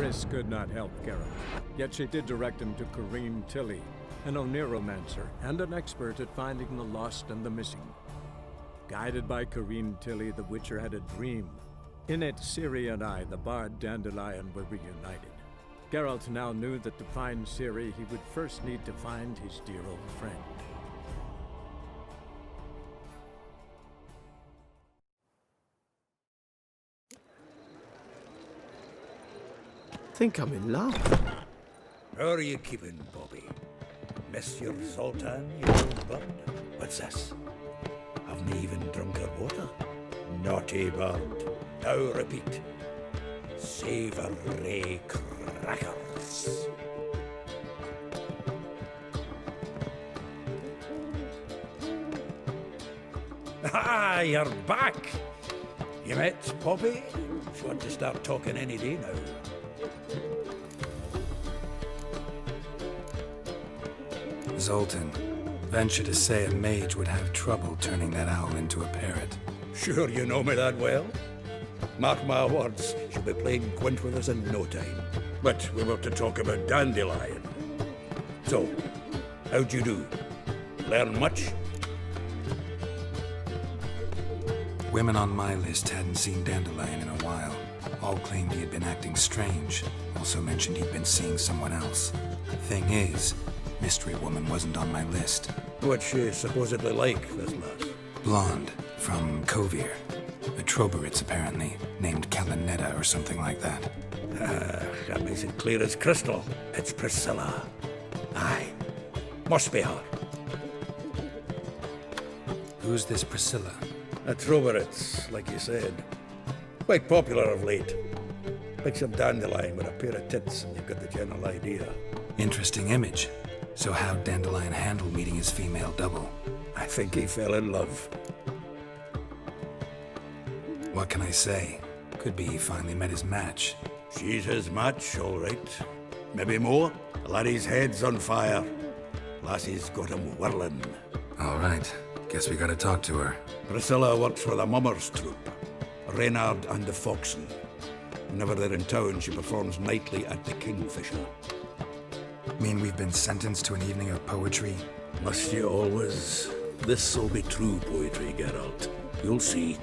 Triss could not help Geralt, yet she did direct him to Corrine Tilly, an oniromancer and an expert at finding the lost and the missing. Guided by Corrine Tilly, the Witcher had a dream. In it, Ciri and I, the bard Dandelion, were reunited. Geralt now knew that to find Ciri, he would first need to find his dear old friend. Think I'm in love. How are you keeping, Bobby? Miss your Zoltan, you old bird? What's this? Haven't even drunk her water? Naughty bird. Now repeat. Savoury crackers. Ah, you're back! You met Poppy? She wants to start talking any day now. Zoltan. Venture to say a mage would have trouble turning that owl into a parrot. Sure you know me that well? Mark my words, she'll be playing quint with us in no time. But we were to talk about Dandelion. So, how'd you do? Learn much? Women on my list hadn't seen Dandelion in a while. All claimed he had been acting strange. Also mentioned he'd been seeing someone else. Thing is, Mystery Woman wasn't on my list. What's she supposedly like, this lass? Blonde, from Kovir. A Troberitz, apparently, named Kalanetta or something like that. That makes it clear as crystal. It's Priscilla. Aye. Must be her. Who's this Priscilla? A Troberitz, like you said. Quite popular of late. Picture Dandelion with a pair of tits and you've got the general idea. Interesting image. So how'd Dandelion handle meeting his female double? I think he fell in love. What can I say? Could be he finally met his match. She's his match, all right. Maybe more. The laddie's head's on fire. Lassie's got him whirling. All right. Guess we gotta talk to her. Priscilla works for the Mummers troupe. Reynard and the Foxen. Whenever they're in town, she performs nightly at the Kingfisher. Mean we've been sentenced to an evening of poetry? Must you always? This'll be true poetry, Geralt. You'll see.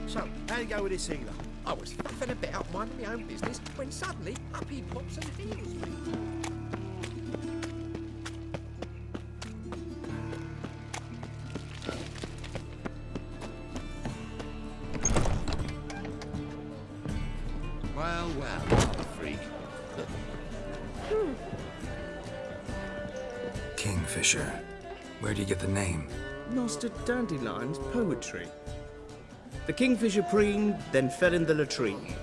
So, how you go with this healer? I was faffing about minding my own business when suddenly up he pops and heals me. Well, freak. Kingfisher. Where'd you get the name? Master Dandelion's poetry. The kingfisher preened, then fell in the latrine.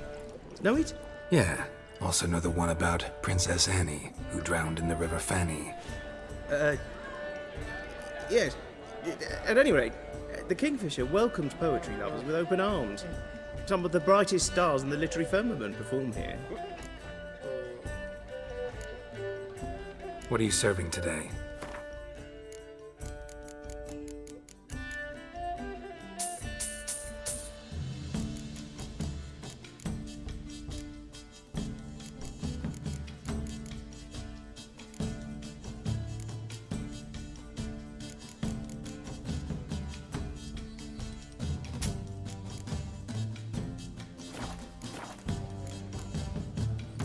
Know it? Yeah. Also know the one about Princess Annie, who drowned in the River Fanny. Yes. At any rate, the kingfisher welcomes poetry lovers with open arms. Some of the brightest stars in the literary firmament perform here. What are you serving today?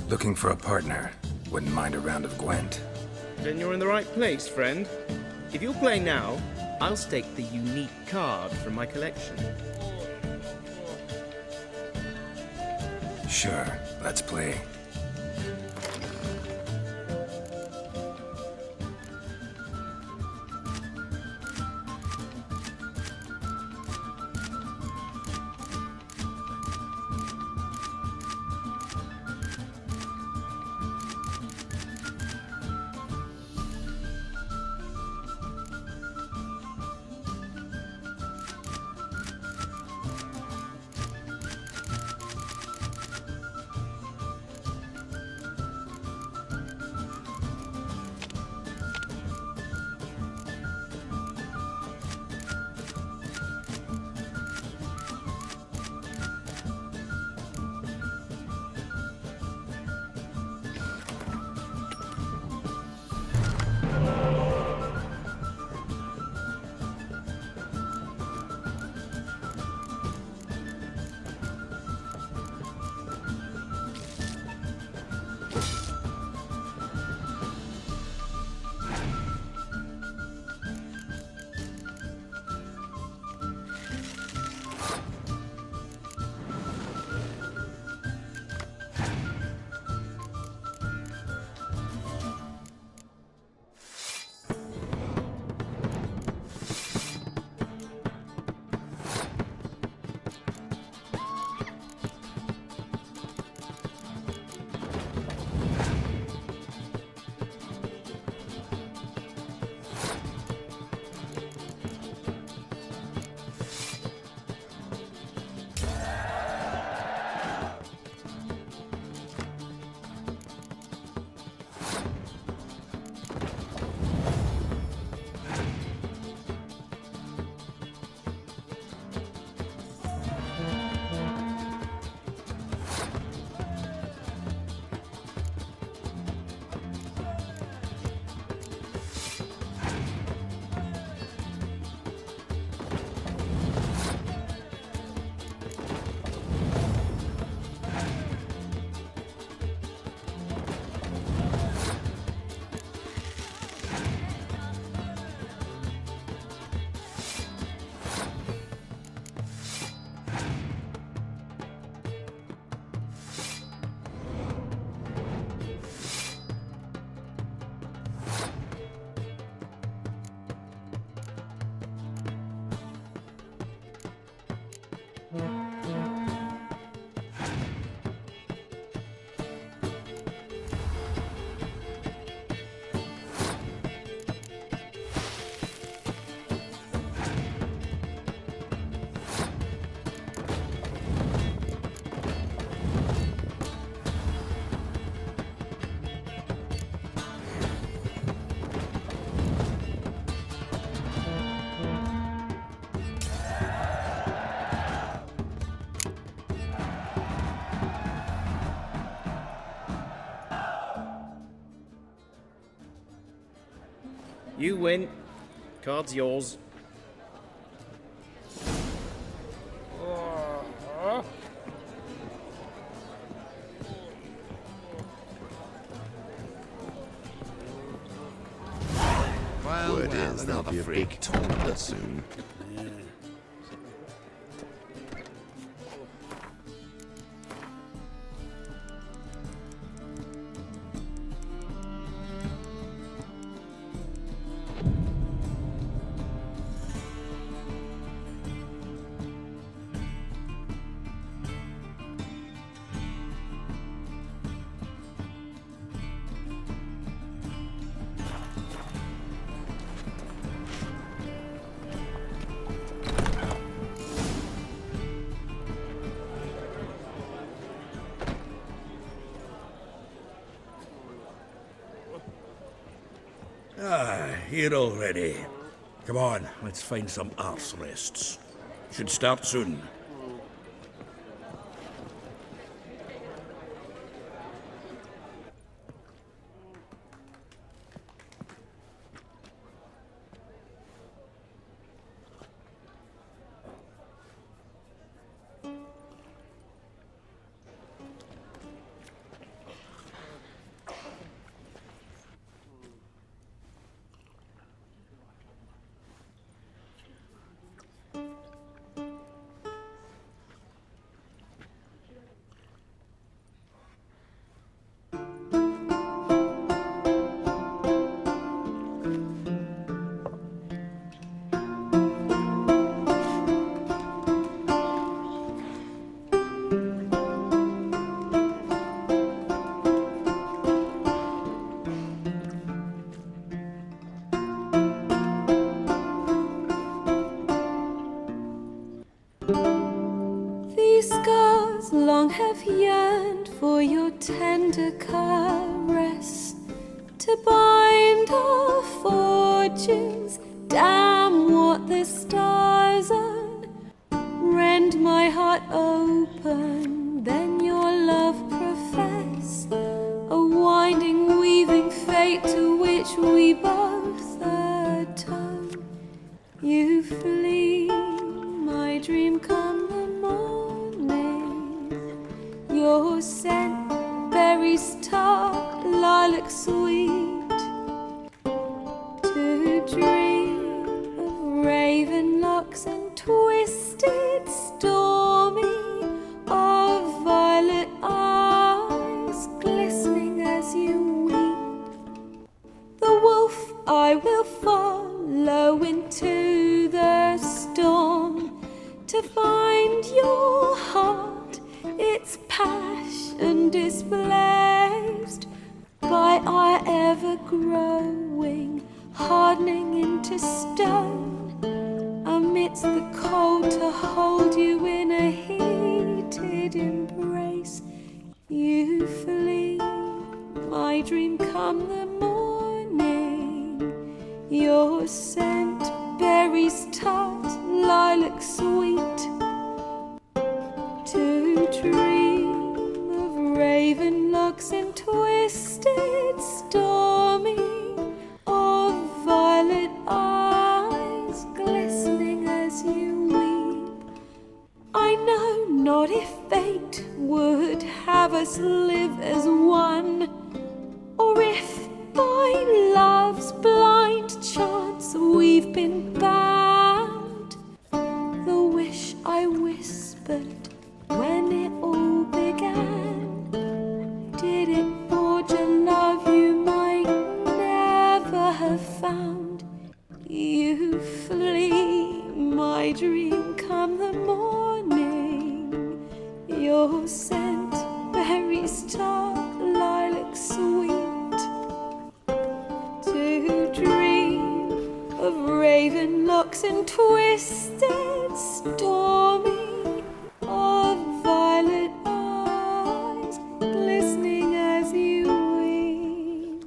Looking for a partner. Wouldn't mind a round of Gwent. Then you're in the right place, friend. If you'll play now, I'll stake the unique card from my collection. Sure, let's play. You win. Card's yours. Word is there'll be a big tournament soon. Here already. Come on, let's find some arse rests. Should start soon. These scars long have yearned for your tender caress, to bind our fortunes. Damn what the stars own. Rend my heart open, then your love profess, a winding, weaving fate to which we both atone. You flee, my dream come the morning. Your scent, berries tart, lilac sweet. To dream of raven locks and twisted, stormy, of violet eyes glistening as you weep. The wolf I will follow into the storm, to find your heart, its passion displaced by our ever-growing, hardening into stone. Amidst the cold, to hold you in a heated embrace. You flee, my dream come the morning. Your scent, berries tart, lilac sweet. To dream of raven locks and twisted, stormy, of violet eyes glistening as you weep. I know not if fate would have us live as one, or if by love's blind chance we've been bound. The wish I whispered when it all began, did it forge a love you might never have found? You flee, my dream come the morning. Your scent, berries tart, lilac sweet. To dream of raven locks and twisted, stormy, of violet eyes glistening as you weep.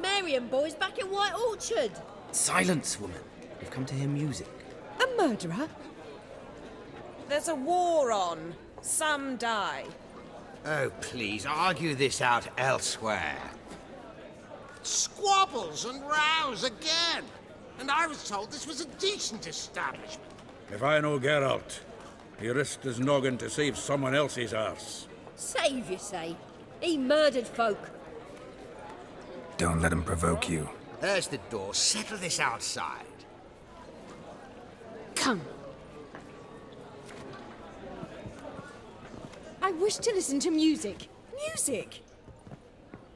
Marion boys back in White Orchard. Silence, woman. We've come to hear music. A murderer? There's a war on. Some die. Oh, please, argue this out elsewhere. Squabbles and rows again. And I was told this was a decent establishment. If I know Geralt, he risked his noggin to save someone else's arse. Save, you say? He murdered folk. Don't let him provoke you. There's the door. Settle this outside. Come. I wish to listen to music. Music.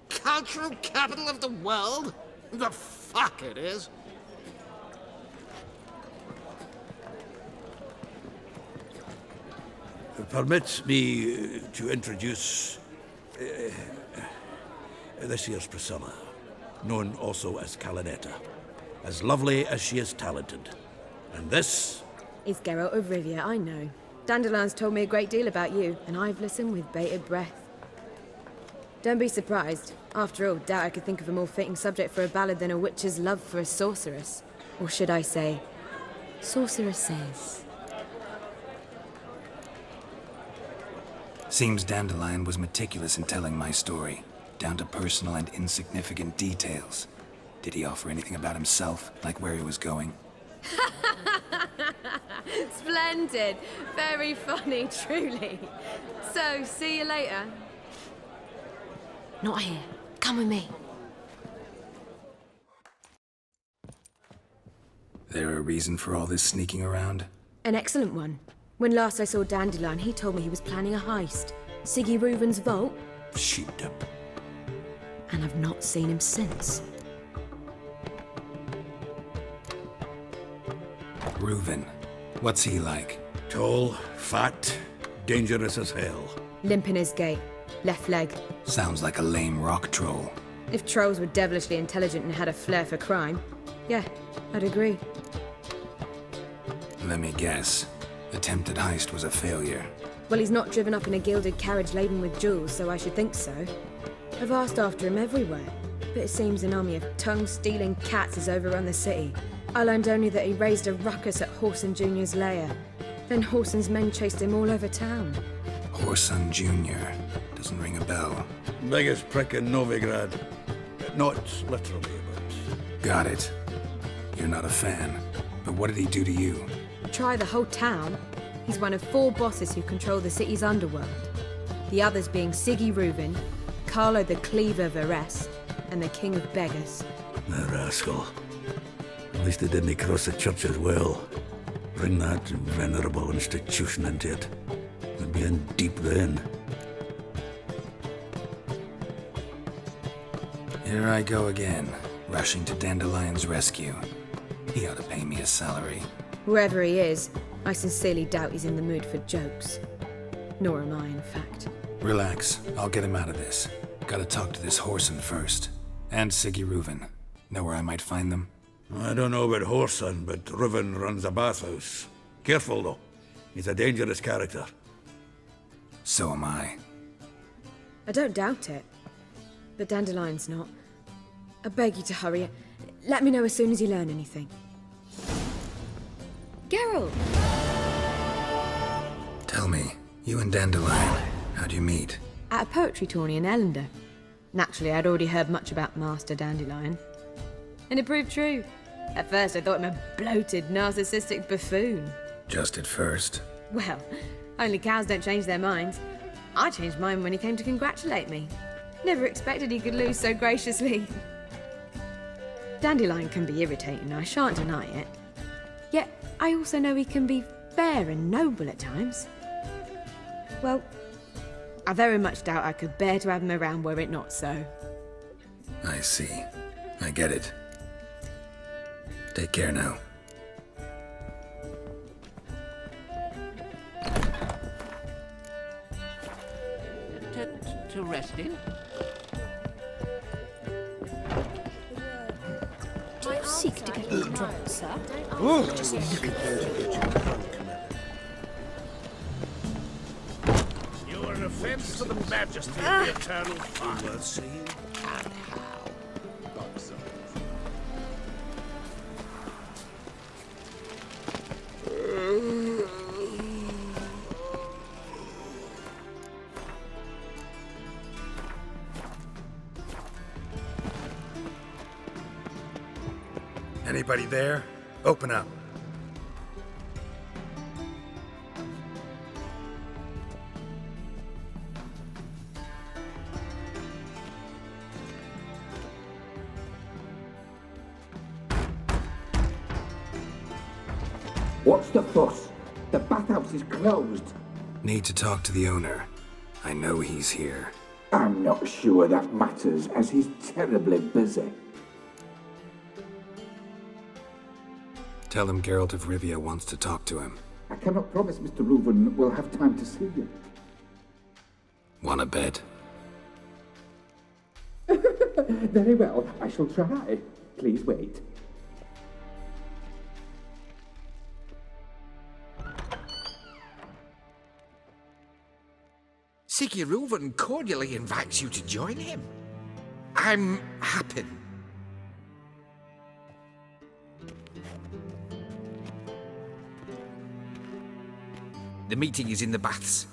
Cultural capital of the world? The fuck it is. Permit me to introduce this year's Priscilla, known also as Calinetta. As lovely as she is talented. And this? It's Geralt of Rivia, I know. Dandelion's told me a great deal about you, and I've listened with bated breath. Don't be surprised. After all, doubt I could think of a more fitting subject for a ballad than a witch's love for a sorceress. Or should I say, sorceresses. Seems Dandelion was meticulous in telling my story, down to personal and insignificant details. Did he offer anything about himself, like where he was going? Splendid. Very funny, truly. So, see you later. Not here. Come with me. There a reason for all this sneaking around? An excellent one. When last I saw Dandelion, he told me he was planning a heist. SIGI Reuven's vault. Sheepdom. And I've not seen him since. Reuven. What's he like? Tall, fat, dangerous as hell. Limp in his gait. Left leg. Sounds like a lame rock troll. If trolls were devilishly intelligent and had a flair for crime, yeah, I'd agree. Let me guess. Attempted heist was a failure. Well, he's not driven up in a gilded carriage laden with jewels, so I should think so. I've asked after him everywhere, but it seems an army of tongue-stealing cats has overrun the city. I learned only that he raised a ruckus at Whoreson Jr.'s lair. Then Whoreson's men chased him all over town. Whoreson Jr. Doesn't ring a bell. Biggest prick in Novigrad. Not literally, but... Got it. You're not a fan. But what did he do to you? Try the whole town. He's one of 4 bosses who control the city's underworld. The others being SIGI Reuven, Carlo the Cleaver Varese, and the King of Beggars. The rascal. At least they didn't cross the church as well. Bring that venerable institution into it. We'd be in deep then. Here I go again, rushing to Dandelion's rescue. He ought to pay me a salary. Whoever he is, I sincerely doubt he's in the mood for jokes. Nor am I, in fact. Relax, I'll get him out of this. Gotta talk to this Whoreson first. And SIGI Reuven. Know where I might find them? I don't know about Whoreson, but Reuven runs a bathhouse. Careful, though. He's a dangerous character. So am I. I don't doubt it. But Dandelion's not. I beg you to hurry. Let me know as soon as you learn anything. Geralt! Tell me, you and Dandelion, how'd you meet? At a poetry tourney in Ellender. Naturally, I'd already heard much about Master Dandelion. And it proved true. At first, I thought him a bloated, narcissistic buffoon. Just at first. Well, only cows don't change their minds. I changed mine when he came to congratulate me. Never expected he could lose so graciously. Dandelion can be irritating, I shan't deny it. Yet, I also know he can be fair and noble at times. Well, I very much doubt I could bear to have him around were it not so. I see. I get it. Take care now. To rest in? Do you seek to get me drunk, sir? Just look at You are an offense to the majesty of the eternal fire. and how. Anybody there? Open up. What's the fuss? The bathhouse is closed. Need to talk to the owner. I know he's here. I'm not sure that matters, as he's terribly busy. Tell him Geralt of Rivia wants to talk to him. I cannot promise Mr. Reuven will have time to see you. Want a bed? Very well, I shall try. Please wait. SIGI Reuven cordially invites you to join him. I'm happy. The meeting is in the baths.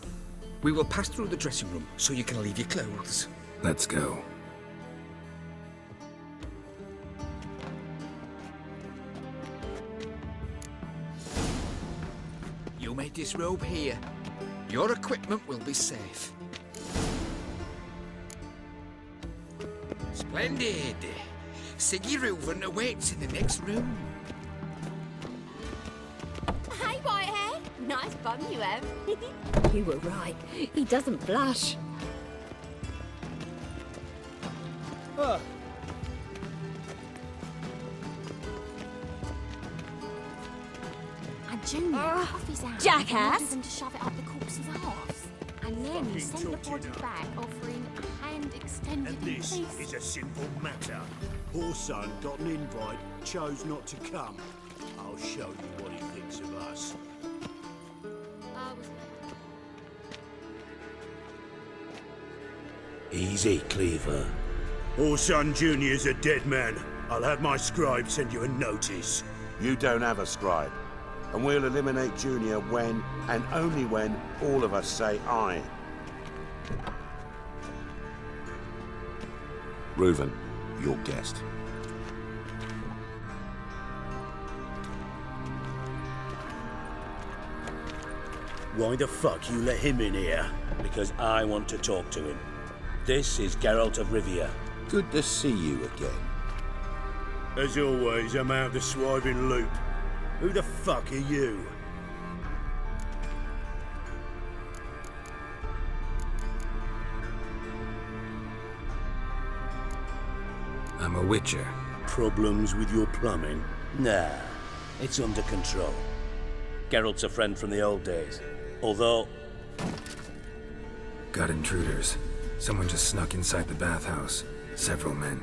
We will pass through the dressing room so you can leave your clothes. Let's go. You may disrobe here. Your equipment will be safe. Splendid! SIGI Reuven awaits in the next room. Hey, Whitehair. Nice bum you have. You were right. He doesn't blush. And Junior cut off his hand jackass. and to shove it up the corpse's arse. And then he sent the body back, offering a hand extended And in this peace. is a simple matter. Poor son got an invite, chose not to come. I'll show you what he thinks of us. Easy, Cleaver. Orson Jr.'s a dead man. I'll have my scribe send you a notice. You don't have a scribe. And we'll eliminate Junior when, and only when, all of us say aye. Reuven, your guest. Why the fuck you let him in here? Because I want to talk to him. This is Geralt of Rivia. Good to see you again. As always, I'm out of the swiving loop. Who the fuck are you? I'm a witcher. Problems with your plumbing? Nah, it's under control. Geralt's a friend from the old days. Although... Got intruders. Someone just snuck inside the bathhouse. Several men.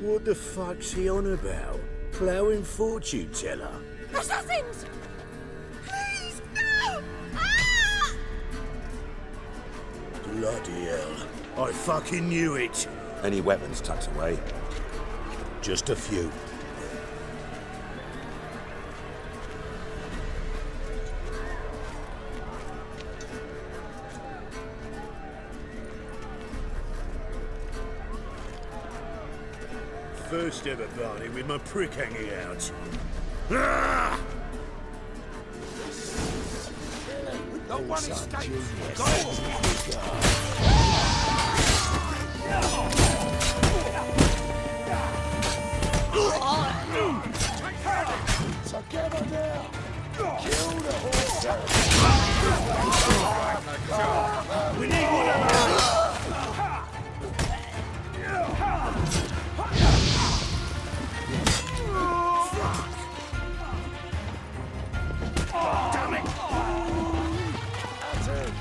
What the fuck's he on about? Ploughing fortune teller? Assassins! Please, no! Ah! Bloody hell. I fucking knew it. Any weapons tucked away? Just a few. First ever party with my prick hanging out. Ah! The one escapes. Together now! Kill the horse! We need one of those! Damn it! That's it.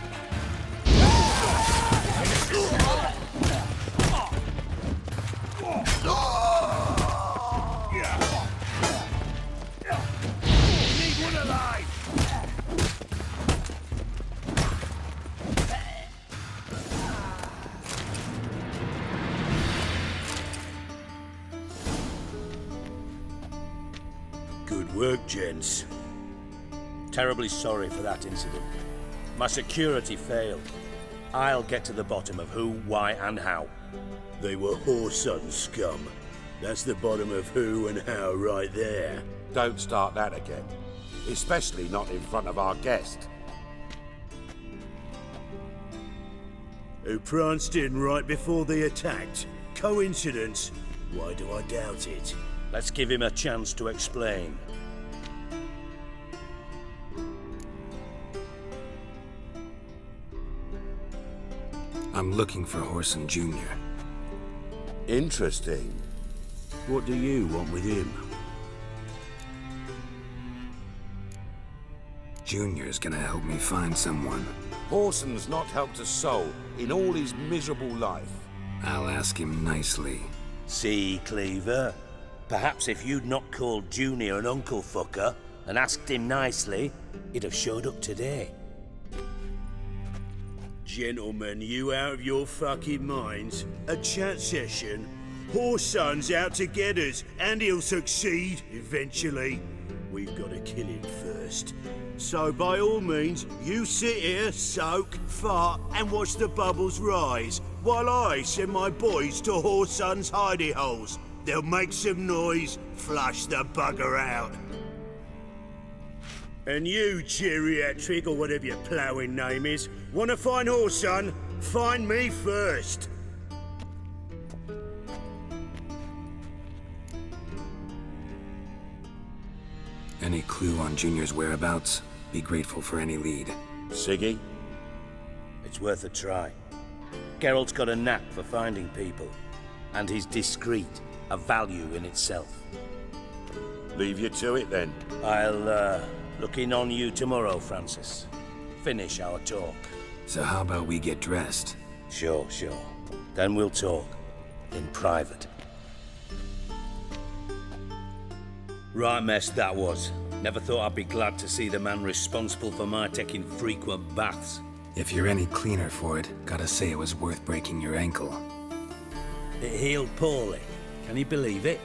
Need one alive! Good work, gents. Terribly sorry for that incident. My security failed. I'll get to the bottom of who, why, and how. They were whoreson scum. That's the bottom of who and how right there. Don't start that again. Especially not in front of our guest. Who pranced in right before they attacked. Coincidence? Why do I doubt it? Let's give him a chance to explain. I'm looking for Horson Jr. Interesting. What do you want with him? Junior's gonna help me find someone. Horson's not helped a soul in all his miserable life. I'll ask him nicely. See, Cleaver? Perhaps if you'd not called Junior an uncle fucker and asked him nicely, he'd have showed up today. Gentlemen, you out of your fucking minds? A chat session? Horson's out to get us, and he'll succeed, eventually. We've got to kill him first. So by all means, you sit here, soak, fart, and watch the bubbles rise, while I send my boys to Horson's hidey holes. They'll make some noise, flush the bugger out. And you, geriatric, or whatever your ploughing name is, want to find Horson? Find me first. Any clue on Junior's whereabouts? Be grateful for any lead. SIGI? It's worth a try. Geralt's got a knack for finding people, and he's discreet, a value in itself. Leave you to it then. I'll, look in on you tomorrow, Francis. Finish our talk. So how about we get dressed? Sure. Then we'll talk. In private. Right mess that was. Never thought I'd be glad to see the man responsible for my taking frequent baths. If you're any cleaner for it, gotta say it was worth breaking your ankle. It healed poorly. Can you believe it?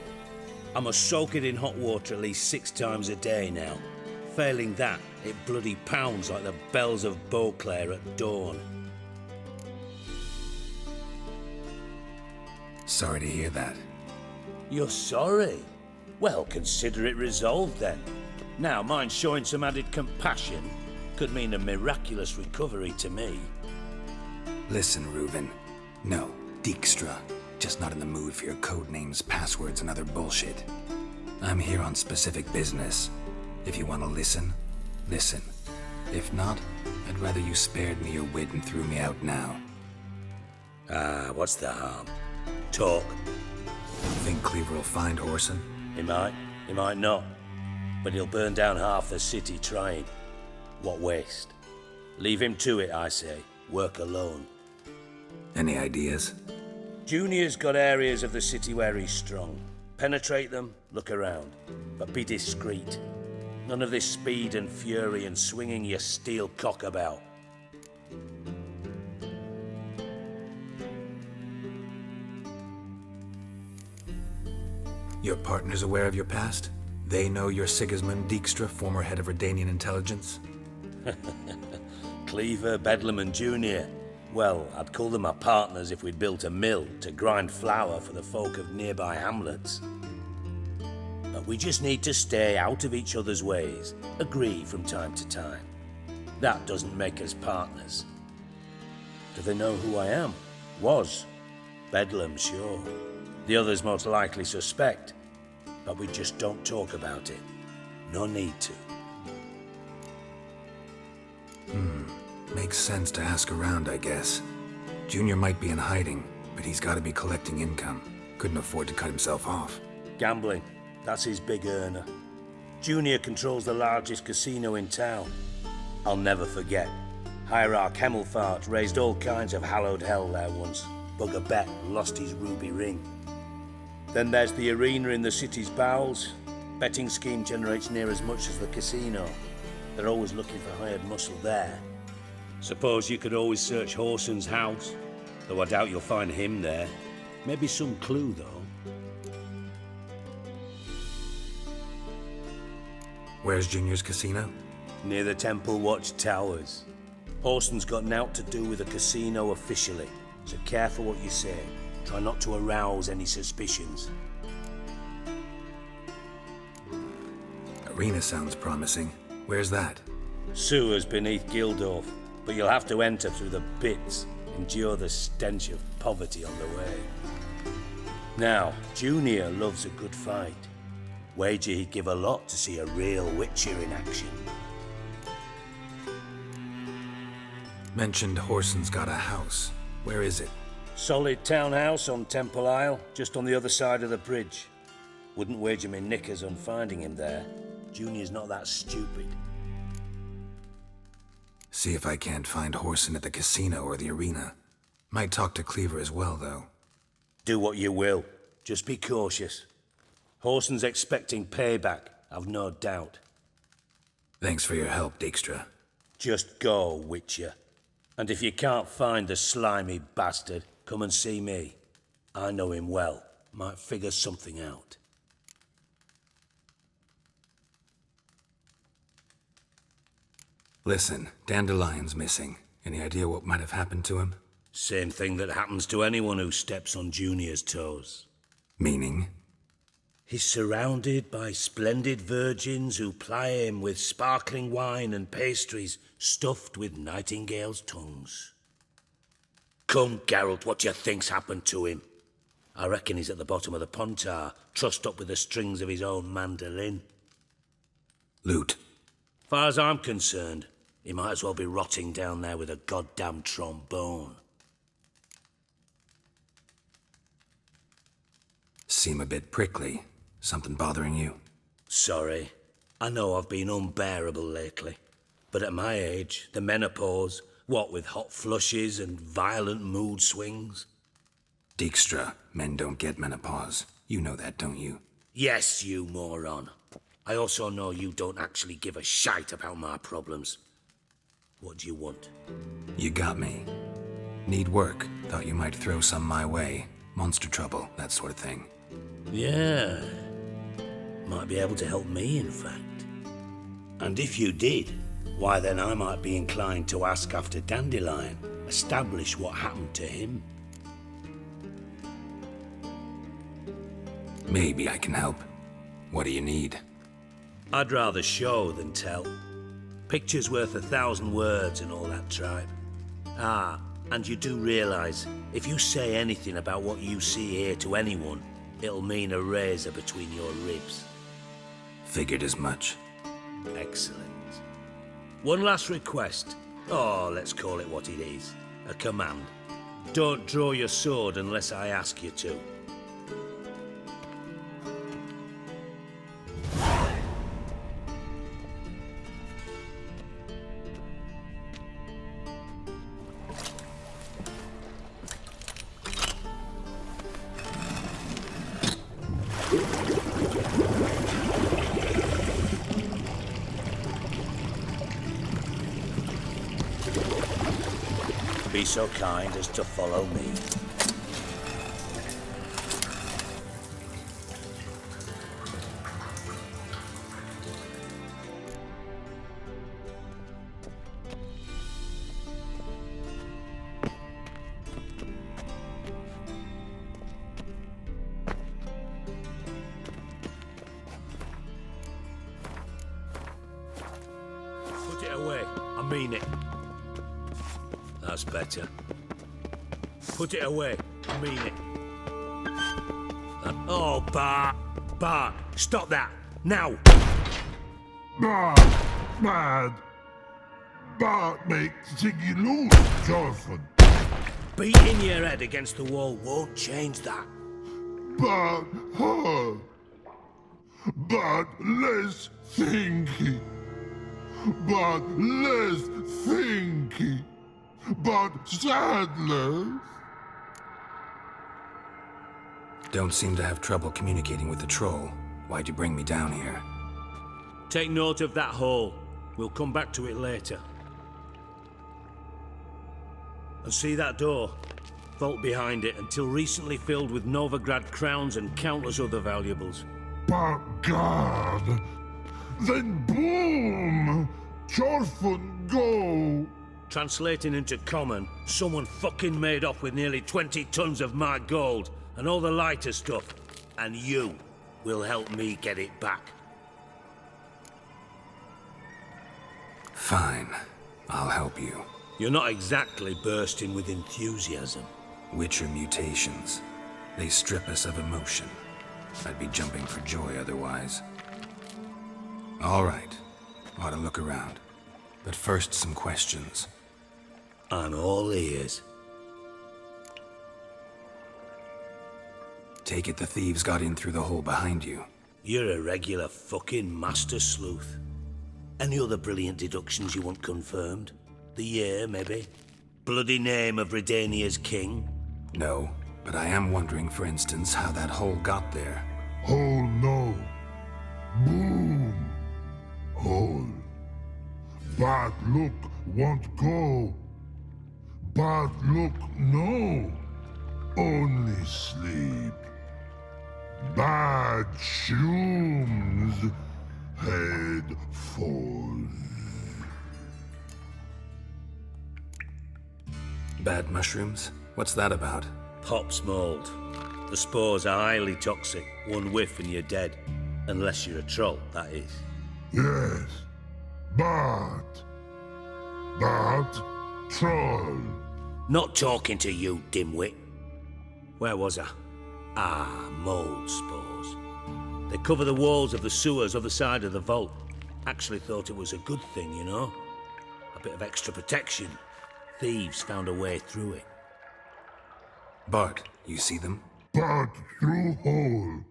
I must soak it in hot water at least 6 times a day now. Failing that, it bloody pounds like the bells of Beauclair at dawn. Sorry to hear that. You're sorry? Well, consider it resolved then. Now, mind showing some added compassion could mean a miraculous recovery to me. Listen, Reuven. No, Dijkstra. Just not in the mood for your code names, passwords, and other bullshit. I'm here on specific business. If you want to listen, listen. If not, I'd rather you spared me your wit and threw me out now. What's the harm? Talk. Think Cleaver will find Horson? He might not. But he'll burn down half the city trying. What waste? Leave him to it, I say. Work alone. Any ideas? Junior's got areas of the city where he's strong. Penetrate them, look around. But be discreet. None of this speed and fury and swinging your steel cock about. Your partner's aware of your past? They know you're Sigismund Dijkstra, former head of Redanian intelligence? Cleaver, Bedlam and Junior. Well, I'd call them my partners if we'd built a mill to grind flour for the folk of nearby hamlets. But we just need to stay out of each other's ways, agree from time to time. That doesn't make us partners. Do they know who I am? Was. Bedlam, sure. The others most likely suspect, but we just don't talk about it. No need to. Makes sense to ask around, I guess. Junior might be in hiding, but he's gotta be collecting income. Couldn't afford to cut himself off. Gambling. That's his big earner. Junior controls the largest casino in town. I'll never forget. Hierarch Hemmelfart raised all kinds of hallowed hell there once. Bugger bet lost his ruby ring. Then there's the arena in the city's bowels. Betting scheme generates near as much as the casino. They're always looking for hired muscle there. Suppose you could always search Horson's house, though I doubt you'll find him there. Maybe some clue, though. Where's Junior's casino? Near the Temple Watch Towers. Horson's got naught to do with the casino officially, so careful what you say. Try not to arouse any suspicions. Arena sounds promising. Where's that? Sewers beneath Gildorf, but you'll have to enter through the pits, endure the stench of poverty on the way. Now, Junior loves a good fight. Wager he'd give a lot to see a real Witcher in action. Mentioned Whoreson's got a house. Where is it? Solid townhouse on Temple Isle, just on the other side of the bridge. Wouldn't wager me knickers on finding him there. Junior's not that stupid. See if I can't find Whoreson at the casino or the arena. Might talk to Cleaver as well, though. Do what you will. Just be cautious. Whoreson's expecting payback, I've no doubt. Thanks for your help, Dijkstra. Just go, Witcher. And if you can't find the slimy bastard, come and see me. I know him well. Might figure something out. Listen, Dandelion's missing. Any idea what might have happened to him? Same thing that happens to anyone who steps on Junior's toes. Meaning? He's surrounded by splendid virgins who ply him with sparkling wine and pastries stuffed with nightingales' tongues. Come, Geralt, what do you think's happened to him? I reckon he's at the bottom of the Pontar, trussed up with the strings of his own mandolin. Loot. Far as I'm concerned, he might as well be rotting down there with a goddamn trombone. Seem a bit prickly. Something bothering you? Sorry. I know I've been unbearable lately. But at my age, the menopause, what with hot flushes and violent mood swings? Dijkstra, men don't get menopause. You know that, don't you? Yes, you moron. I also know you don't actually give a shite about my problems. What do you want? You got me. Need work. Thought you might throw some my way. Monster trouble, that sort of thing. Yeah. Might be able to help me, in fact. And if you did, why then I might be inclined to ask after Dandelion, establish what happened to him. Maybe I can help. What do you need? I'd rather show than tell. Picture's worth 1,000 words and all that tribe. Ah, and you do realize, if you say anything about what you see here to anyone, it'll mean a razor between your ribs. Figured as much. Excellent. One last request. Oh, let's call it what it is. A command. Don't draw your sword unless I ask you to. Be so kind as to follow me. Put it away. I mean it. That's better. Put it away. I mean it. Oh, Bart! Bart! Stop that! Now! Bad. Bart makes SIGI lose, Jorfin. Beating your head against the wall won't change that. But hard. But less thinky. But less thinky. But sadness. Don't seem to have trouble communicating with the troll. Why'd you bring me down here? Take note of that hole. We'll come back to it later. And see that door? Vault behind it, until recently filled with Novigrad crowns and countless other valuables. But God. Then boom! Jorfin go! Translating into common, someone fucking made off with nearly 20 tons of my gold and all the lighter stuff. And you will help me get it back. Fine. I'll help you. You're not exactly bursting with enthusiasm. Witcher mutations. They strip us of emotion. I'd be jumping for joy otherwise. All right. Ought to look around. But first, some questions. I'm all ears. Take it the thieves got in through the hole behind you. You're a regular fucking master sleuth. Any other brilliant deductions you want confirmed? The year, maybe? Bloody name of Redania's king? No, but I am wondering, for instance, how that hole got there. Hole no. Boom. Hole. Bad look won't go. Bad look no. Only sleep. Bad shrooms. Head falls. Bad mushrooms? What's that about? Pop's mold. The spores are highly toxic. One whiff and you're dead. Unless you're a troll, that is. Yes. Bad. Bad troll. Not talking to you, dimwit. Where was I? Ah, mold spores. They cover the walls of the sewers other side of the vault. Actually thought it was a good thing, you know? A bit of extra protection. Thieves found a way through it. Bart, you see them? Bad through hole.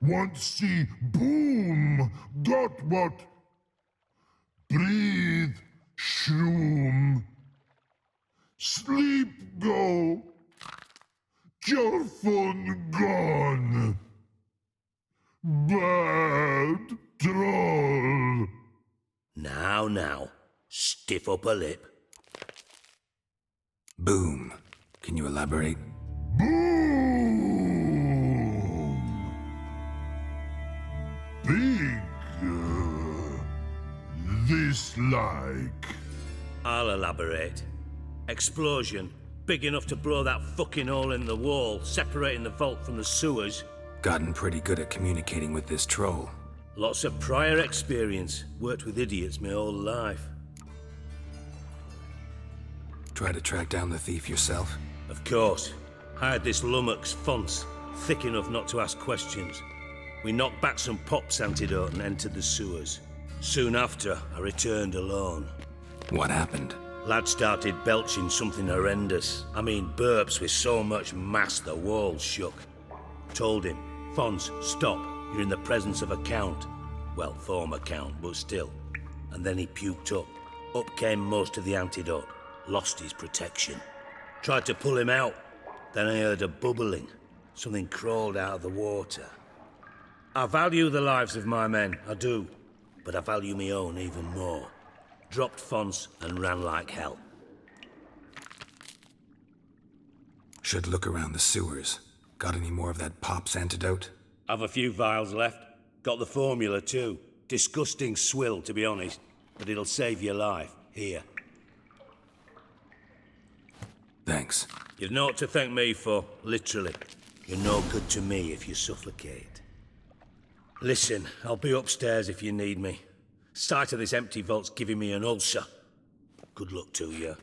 Want see boom. Got what? Breathe. Shroom. Sleep go. Your phone gone. Bad troll. Now. Stiff upper lip. Boom. Can you elaborate? Boom. Big. This like. I'll elaborate. Explosion. Big enough to blow that fucking hole in the wall, separating the vault from the sewers. Gotten pretty good at communicating with this troll. Lots of prior experience. Worked with idiots my whole life. Try to track down the thief yourself? Of course. Hired this lummox Fonce, thick enough not to ask questions. We knocked back some Pop's antidote and entered the sewers. Soon after, I returned alone. What happened? Lad started belching something horrendous. I mean, burps with so much mass the walls shook. Told him, Fonce, stop. You're in the presence of a count. Well, former count, but still. And then he puked up. Up came most of the antidote. Lost his protection. Tried to pull him out. Then I heard a bubbling. Something crawled out of the water. I value the lives of my men, I do. But I value my own even more. Dropped Fonce and ran like hell. Should look around the sewers. Got any more of that Pop's antidote? I've a few vials left. Got the formula too. Disgusting swill, to be honest. But it'll save your life. Here. Thanks. You've naught to thank me for, literally. You're no good to me if you suffocate. Listen, I'll be upstairs if you need me. Sight of this empty vault's giving me an ulcer. Good luck to you.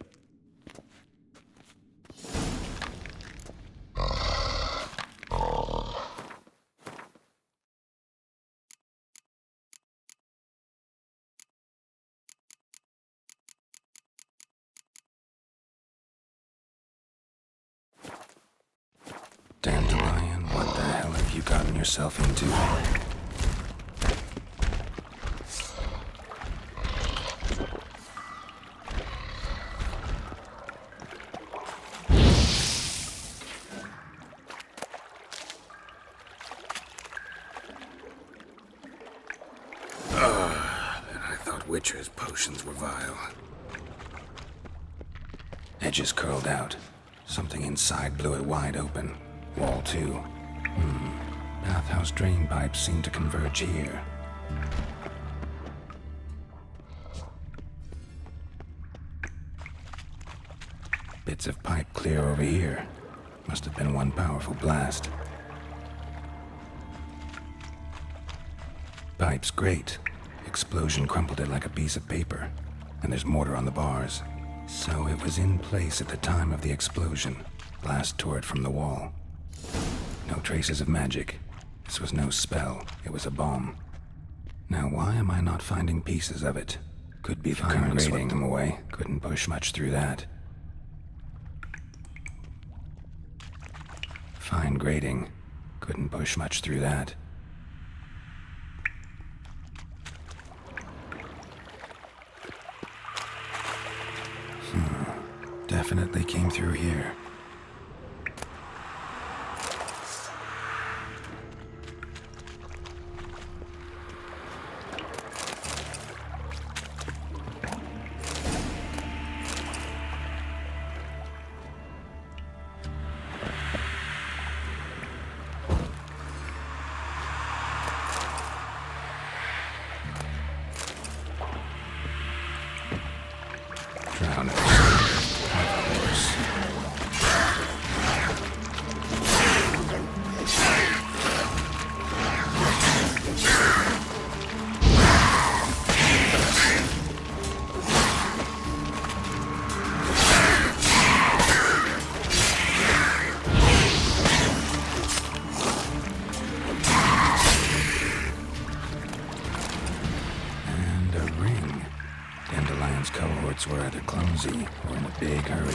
Dandelion, what the hell have you gotten yourself into? Witcher's potions were vile. Edges curled out. Something inside blew it wide open. Wall too. Bathhouse drain pipes seem to converge here. Bits of pipe clear over here. Must have been one powerful blast. Pipe's great. Explosion crumpled it like a piece of paper, and there's mortar on the bars. So it was in place at the time of the explosion. Blast tore it from the wall. No traces of magic. This was no spell, it was a bomb. Now why am I not finding pieces of it? Could be the current swept them away. Couldn't push much through that. Fine grading. Couldn't push much through that. Definitely came through here. Were either clumsy or in a big hurry.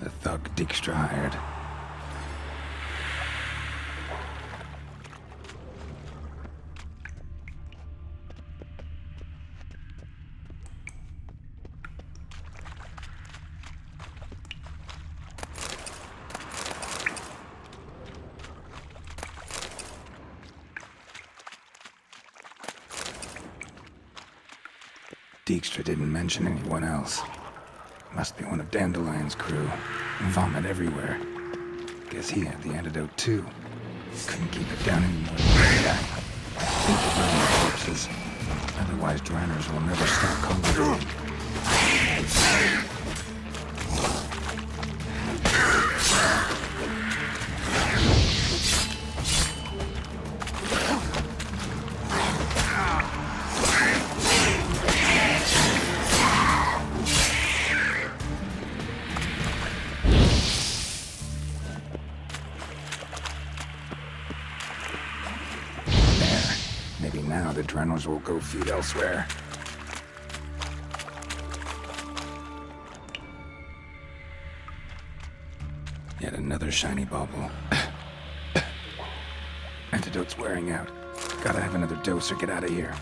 The thug Dijkstra hired. Dijkstra didn't mention anyone else. Must be one of Dandelion's crew. Vomit everywhere. Guess he had the antidote too. Couldn't keep it down anymore than that. Need to burn the corpses. Otherwise, Dranners will never stop congregating. Now the Dranners will go feed elsewhere. Yet another shiny bauble. Antidote's wearing out. Gotta have another dose or get out of here.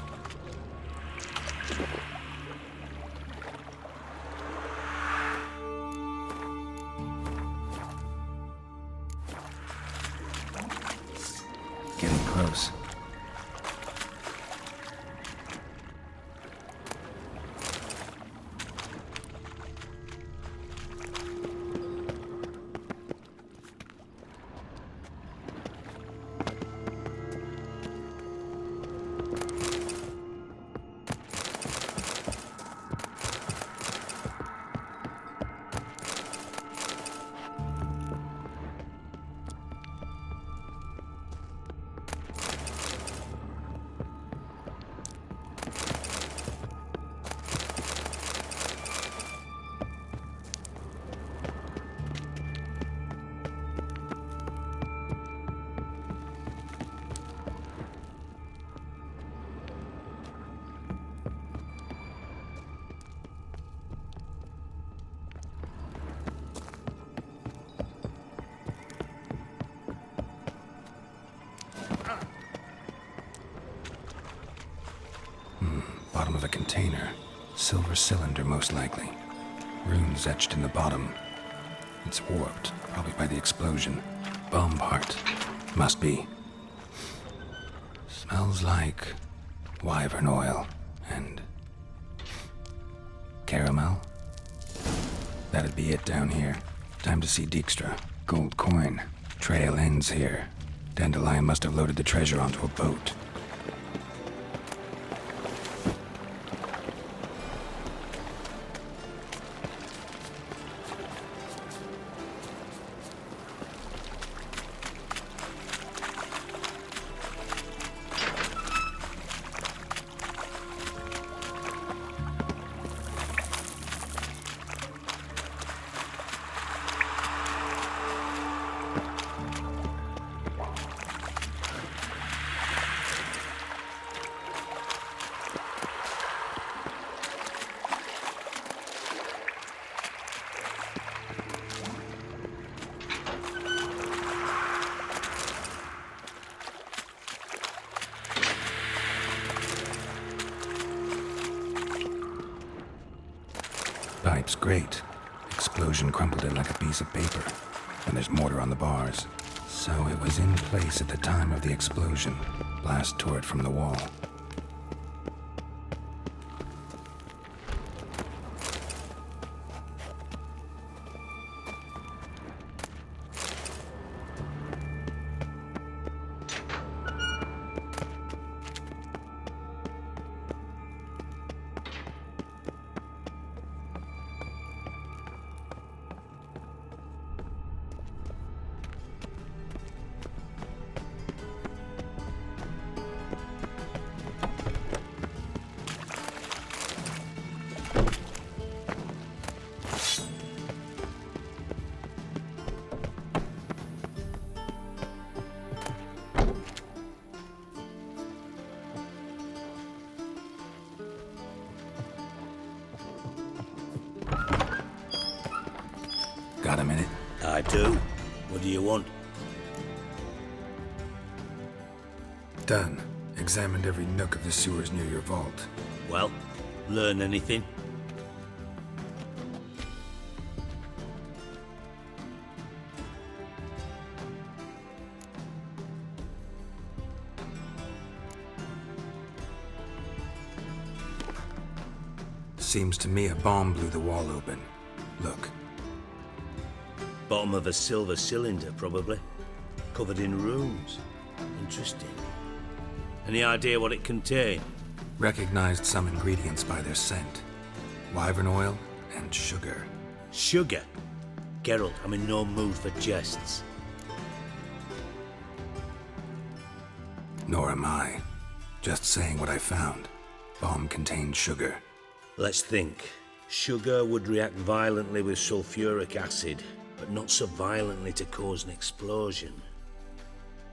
Getting close. Bottom of a container. Silver cylinder, most likely. Runes etched in the bottom. It's warped, probably by the explosion. Bomb part. Must be. Smells like wyvern oil and caramel. That'd be it down here. Time to see Dijkstra. Gold coin. Trail ends here. Dandelion must have loaded the treasure onto a boat. Pipe's great. Explosion crumpled it like a piece of paper. And there's mortar on the bars. So it was in place at the time of the explosion. Blast tore it from the wall. Got a minute? I do. What do you want? Done. Examined every nook of the sewers near your vault. Well, learn anything? Seems to me a bomb blew the wall open. Look. Bottom of a silver cylinder, probably. Covered in runes. Interesting. Any idea what it contained? Recognized some ingredients by their scent. Wyvern oil and sugar. Sugar? Geralt, I'm in no mood for jests. Nor am I. Just saying what I found. Bomb contained sugar. Let's think. Sugar would react violently with sulfuric acid, but not so violently to cause an explosion.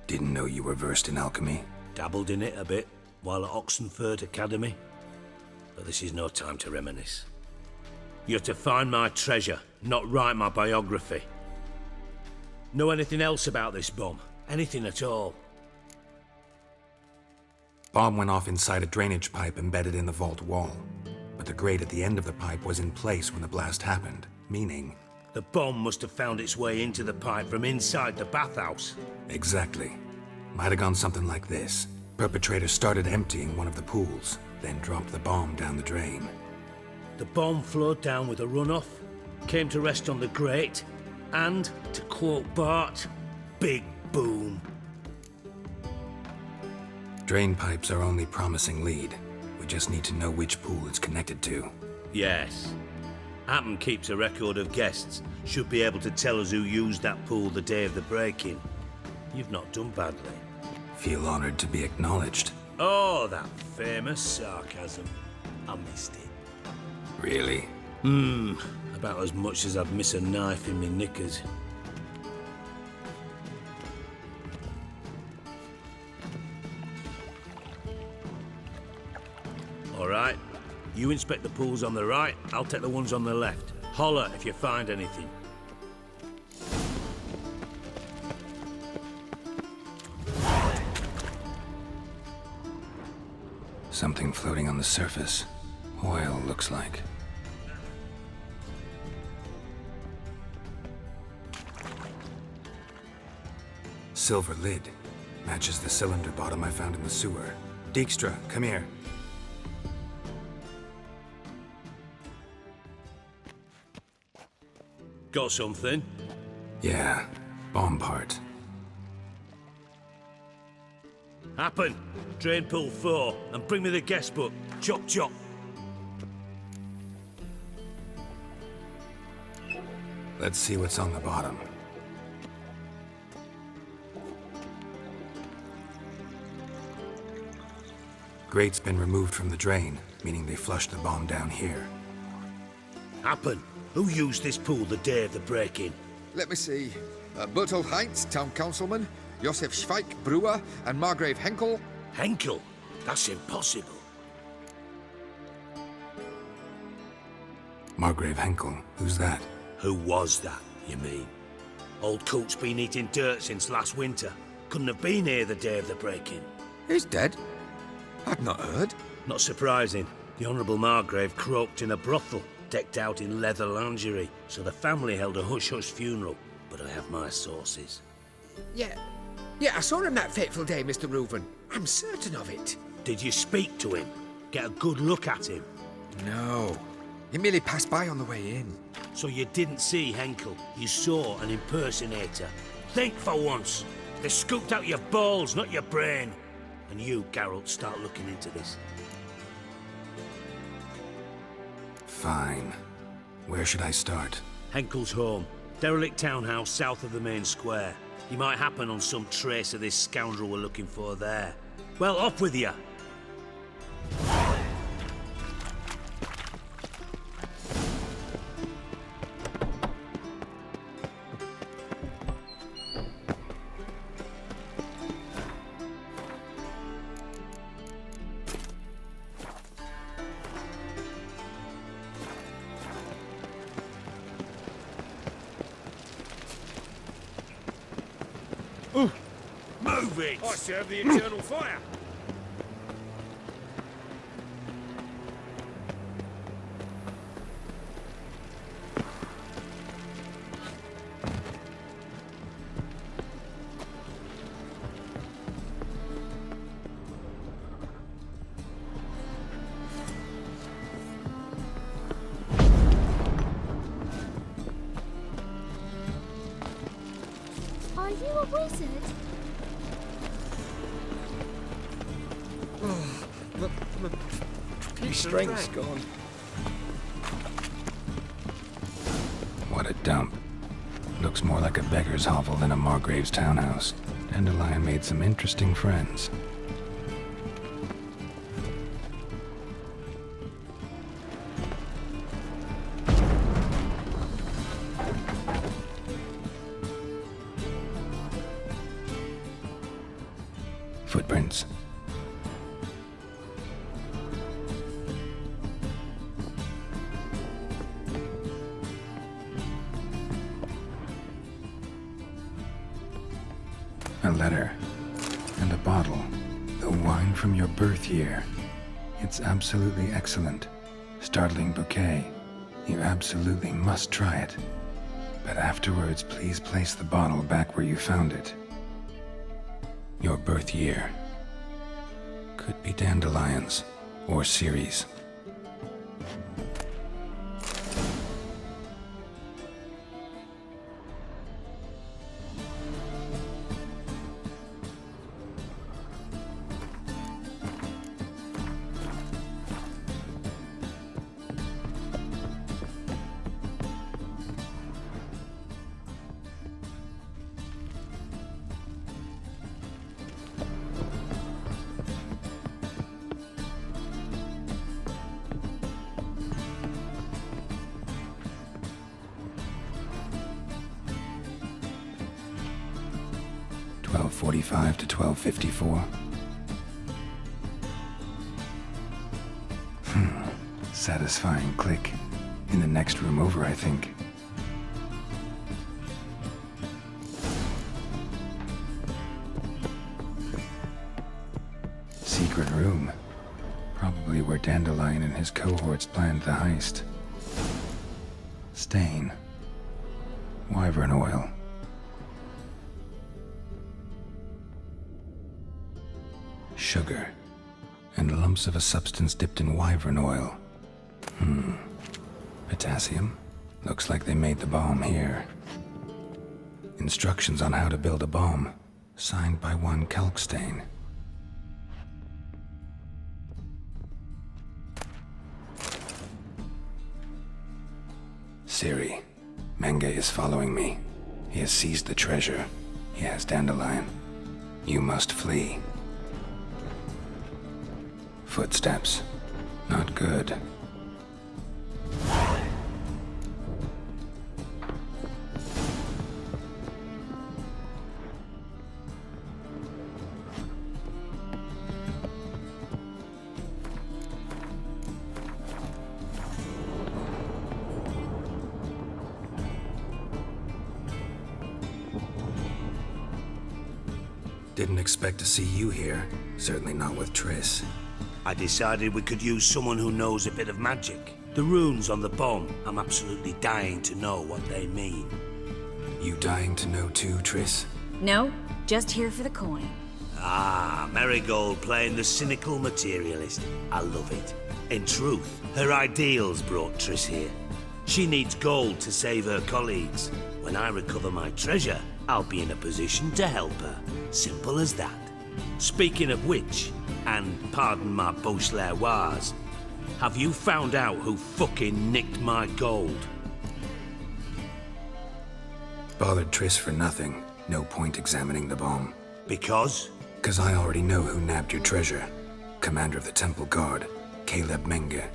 Didn't know you were versed in alchemy. Dabbled in it a bit while at Oxenford Academy. But this is no time to reminisce. You're to find my treasure, not write my biography. Know anything else about this bomb? Anything at all? Bomb went off inside a drainage pipe embedded in the vault wall. But the grate at the end of the pipe was in place when the blast happened, meaning... The bomb must have found its way into the pipe from inside the bathhouse. Exactly. Might have gone something like this. Perpetrator started emptying one of the pools, then dropped the bomb down the drain. The bomb flowed down with a runoff, came to rest on the grate, and, to quote Bart, big boom. Drain pipes are only promising lead. We just need to know which pool it's connected to. Yes. Appen keeps a record of guests. Should be able to tell us who used that pool the day of the break-in. You've not done badly. Feel honored to be acknowledged. Oh, that famous sarcasm. I missed it. Really? About as much as I'd miss a knife in me knickers. All right. You inspect the pools on the right, I'll take the ones on the left. Holler if you find anything. Something floating on the surface. Oil, looks like. Silver lid. Matches the cylinder bottom I found in the sewer. Dijkstra, come here. Got something? Yeah, bomb part. Happen. Drain pool 4, and bring me the guest book. Chop chop. Let's see what's on the bottom. Grate's been removed from the drain, meaning they flushed the bomb down here. Happen. Who used this pool the day of the break-in? Let me see. Bertolt Heinz, town councilman, Josef Schweik, brewer, and Margrave Henkel. Henkel? That's impossible. Margrave Henkel, who's that? Who was that, you mean? Old coot's been eating dirt since last winter. Couldn't have been here the day of the break-in. He's dead? I've not heard. Not surprising. The Honourable Margrave croaked in a brothel, decked out in leather lingerie, so the family held a hush-hush funeral. But I have my sources. Yeah, I saw him that fateful day, Mr. Reuven. I'm certain of it. Did you speak to him? Get a good look at him? No. He merely passed by on the way in. So you didn't see Henkel. You saw an impersonator. Think for once. They scooped out your balls, not your brain. And you, Geralt, start looking into this. Fine. Where should I start? Henkel's home. Derelict townhouse south of the main square. You might happen on some trace of this scoundrel we're looking for there. Well, off with you! Move it! I serve the eternal fire. Are you a wizard? His strength's gone. What a dump. Looks more like a beggar's hovel than a Margrave's townhouse. Dandelion made some interesting friends. Footprints. A letter. And a bottle. The wine from your birth year. It's absolutely excellent. Startling bouquet. You absolutely must try it. But afterwards, please place the bottle back where you found it. Your birth year. Could be dandelions. Or Ceres. .45 to 12:54. Satisfying click. In the next room over, I think. Secret room. probably where Dandelion and his cohorts planned the heist. Stain. Wyvern oil. Sugar. And lumps of a substance dipped in wyvern oil. Potassium? Looks like they made the bomb here. Instructions on how to build a bomb. Signed by one Kalkstain. Ciri. Menge is following me. He has seized the treasure. He has Dandelion. You must flee. Footsteps. Not good. Didn't expect to see you here. Certainly not with Triss. I decided we could use someone who knows a bit of magic. The runes on the bomb, I'm absolutely dying to know what they mean. You dying to know too, Triss? No, just here for the coin. Ah, Marigold playing the cynical materialist. I love it. In truth, her ideals brought Triss here. She needs gold to save her colleagues. When I recover my treasure, I'll be in a position to help her. Simple as that. Speaking of which, and pardon my Beauclervoise, have you found out who fucking nicked my gold? Bothered Triss for nothing. No point examining the bomb. Because? 'Cause I already know who nabbed your treasure. Commander of the Temple Guard, Caleb Menge.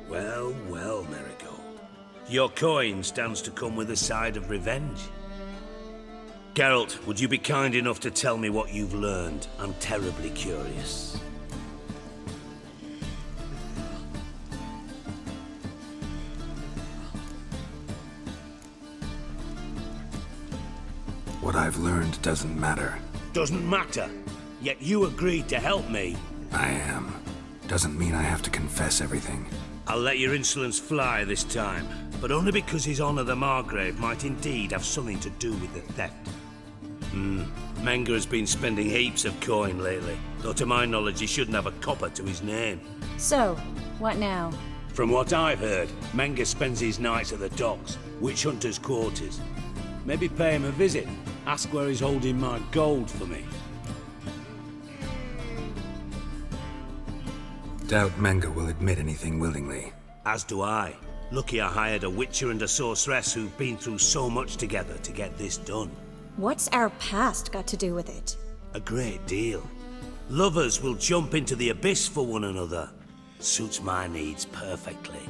Well, well, Marigold. Your coin stands to come with a side of revenge. Geralt, would you be kind enough to tell me what you've learned? I'm terribly curious. What I've learned doesn't matter. Doesn't matter? Yet you agreed to help me. I am. Doesn't mean I have to confess everything. I'll let your insolence fly this time, but only because His Honor the Margrave might indeed have something to do with the theft. Menge has been spending heaps of coin lately, though to my knowledge he shouldn't have a copper to his name. So, what now? From what I've heard, Menge spends his nights at the docks, witch hunters' quarters. Maybe pay him a visit, ask where he's holding my gold for me. Doubt Menge will admit anything willingly. As do I. Lucky I hired a witcher and a sorceress who've been through so much together to get this done. What's our past got to do with it? A great deal. Lovers will jump into the abyss for one another. Suits my needs perfectly.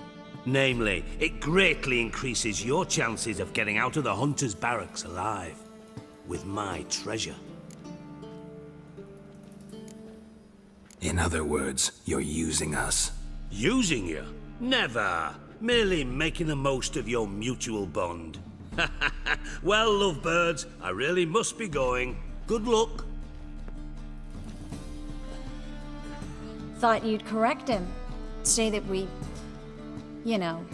Namely, it greatly increases your chances of getting out of the hunter's barracks alive. With my treasure. In other words, you're using us. Using you? Never. Merely making the most of your mutual bond. Well, lovebirds, I really must be going. Good luck. Thought you'd correct him. Say that we... you know...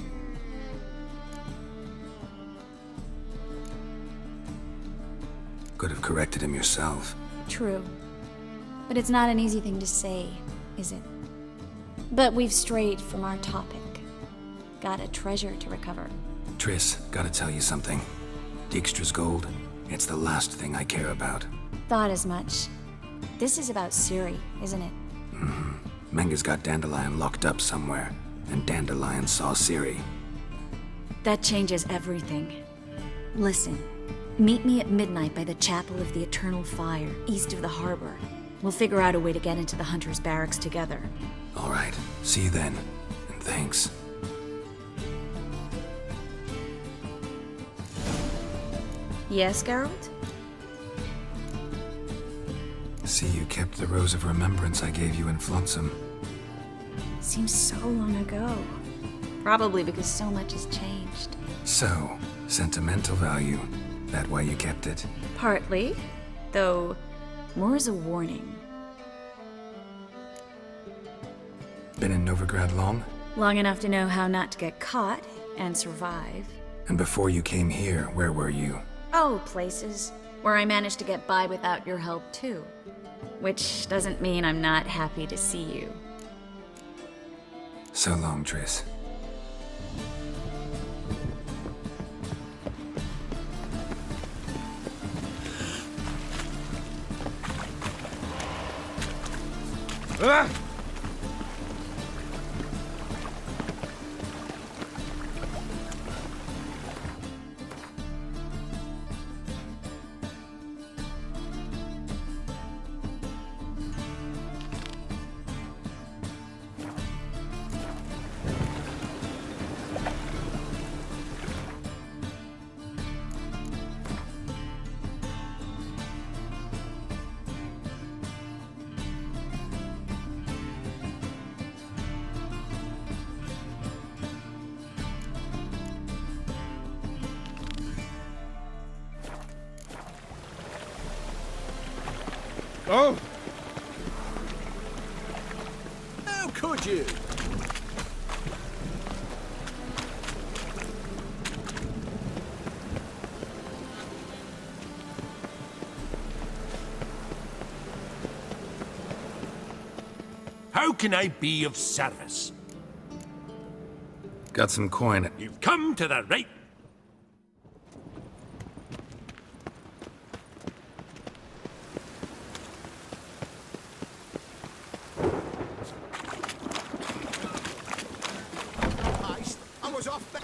Could have corrected him yourself. True. But it's not an easy thing to say, is it? But we've strayed from our topic. Got a treasure to recover. Triss, gotta tell you something. Dijkstra's gold, it's the last thing I care about. Thought as much. This is about Ciri, isn't it? Menge's got Dandelion locked up somewhere, and Dandelion saw Ciri. That changes everything. Listen, meet me at midnight by the Chapel of the Eternal Fire, east of the harbor. We'll figure out a way to get into the Hunter's barracks together. All right, see you then, and thanks. Yes, Geralt? See, you kept the Rose of Remembrance I gave you in Flonsum. Seems so long ago. Probably because so much has changed. So, sentimental value. That why you kept it? Partly, though more as a warning. Been in Novigrad long? Long enough to know how not to get caught and survive. And before you came here, where were you? Oh, places where I managed to get by without your help, too. Which doesn't mean I'm not happy to see you. So long, Triss. Ah! Oh! How could you? How can I be of service? Got some coin. You've come to the right... I was off there.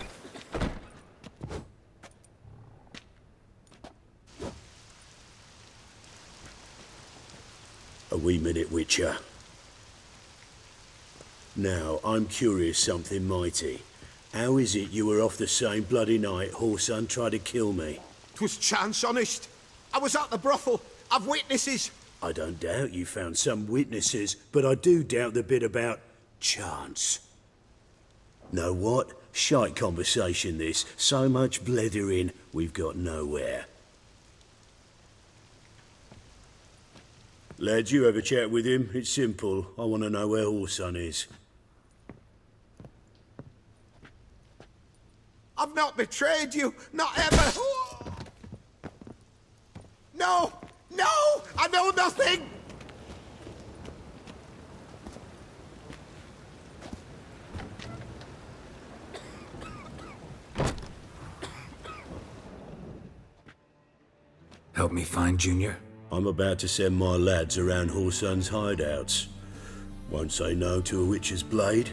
A wee minute, Witcher. Now, I'm curious something mighty. How is it you were off the same bloody night Whoreson tried to kill me? 'Twas chance, honest. I was at the brothel. I've witnesses. I don't doubt you found some witnesses, but I do doubt the bit about chance. Know what? Shite conversation this. So much blethering, we've got nowhere. Lads, you have a chat with him. It's simple. I want to know where Whoreson is. I've not betrayed you. Not ever. No! No! I know nothing! Help me find Junior? I'm about to send my lads around Whoreson's hideouts. Won't say no to a witch's blade.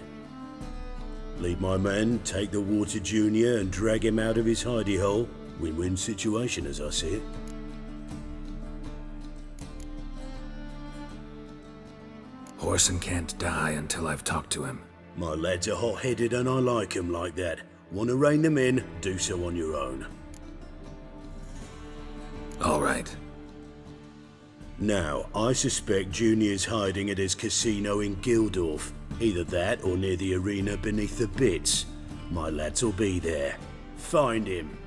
Lead my men, take the water Junior and drag him out of his hidey hole. Win-win situation as I see it. Whoreson can't die until I've talked to him. My lads are hot-headed and I like 'em like that. Want to rein them in? Do so on your own. All right. Now, I suspect Junior's hiding at his casino in Gildorf. Either that or near the arena beneath the bits. My lads will be there. Find him.